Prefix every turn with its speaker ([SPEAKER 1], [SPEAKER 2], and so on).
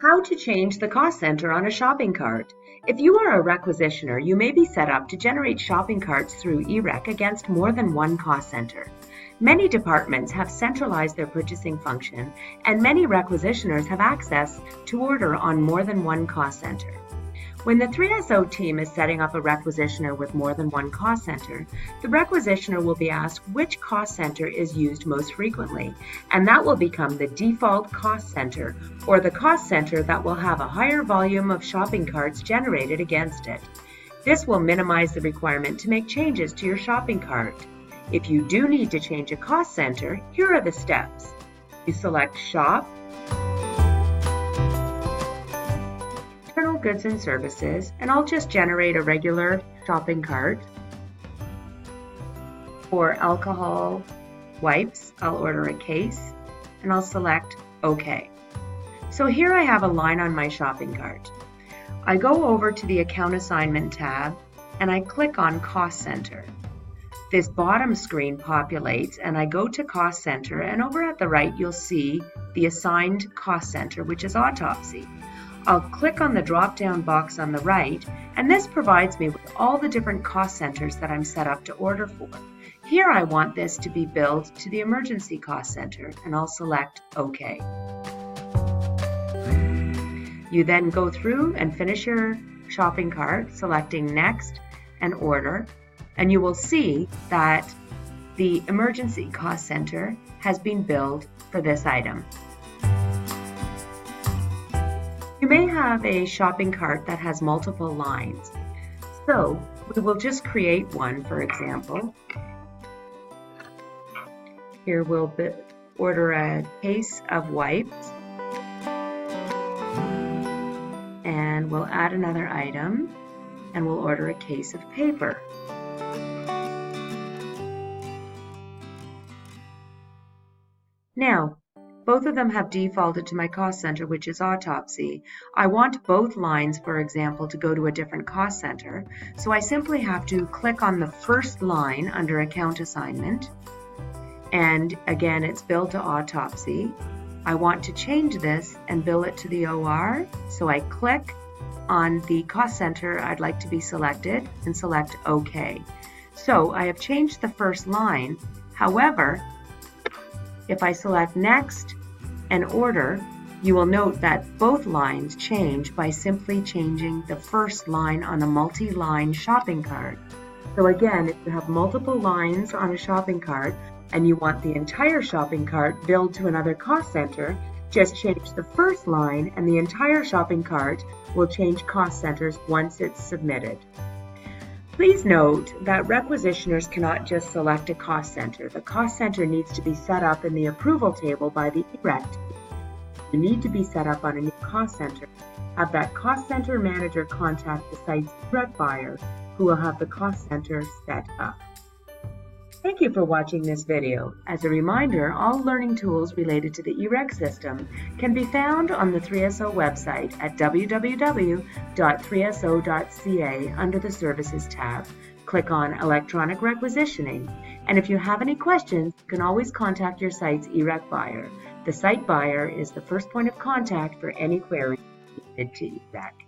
[SPEAKER 1] How to change the cost center on a shopping cart. If you are a requisitioner, you may be set up to generate shopping carts through eRec against more than one cost center. Many departments have centralized their purchasing function, and many requisitioners have access to order on more than one cost center. When the 3SO team is setting up a requisitioner with more than one cost center, the requisitioner will be asked which cost center is used most frequently, and that will become the default cost center, or the cost center that will have a higher volume of shopping carts generated against it. This will minimize the requirement to make changes to your shopping cart. If you do need to change a cost center, here are the steps. You select Shop, Internal Goods and Services, and I'll just generate a regular shopping cart. For alcohol wipes, I'll order a case, and I'll select OK. So here I have a line on my shopping cart. I go over to the Account Assignment tab, and I click on Cost Center. This bottom screen populates, and I go to Cost Center, and over at the right you'll see the assigned cost center, which is Autopsy. I'll click on the drop-down box on the right, and this provides me with all the different cost centers that I'm set up to order for. Here I want this to be billed to the Emergency Cost Center, and I'll select OK. You then go through and finish your shopping cart, selecting Next and Order, and you will see that the Emergency Cost Center has been billed for this item. You may have a shopping cart that has multiple lines. So we will just create one, for example. Here we'll order a case of wipes. And we'll add another item, and we'll order a case of paper. Now, both of them have defaulted to my cost center, which is Autopsy. I want both lines, for example, to go to a different cost center, so I simply have to click on the first line under Account Assignment, and again, it's billed to Autopsy. I want to change this and bill it to the OR, so I click on the cost center I'd like to be selected and select OK. So I have changed the first line. However, if I select Next and Order, you will note that both lines change by simply changing the first line on a multi-line shopping cart. So again, if you have multiple lines on a shopping cart and you want the entire shopping cart billed to another cost center, just change the first line and the entire shopping cart will change cost centers once it's submitted. Please note that requisitioners cannot just select a cost center. The cost center needs to be set up in the approval table by the eRec team. You need to be set up on a new cost center. Have that cost center manager contact the site's eRec buyer, who will have the cost center set up. Thank you for watching this video. As a reminder, all learning tools related to the eRec system can be found on the 3SO website at www.3so.ca under the Services tab. Click on Electronic Requisitioning, and if you have any questions, you can always contact your site's eRec buyer. The site buyer is the first point of contact for any query related to eRec.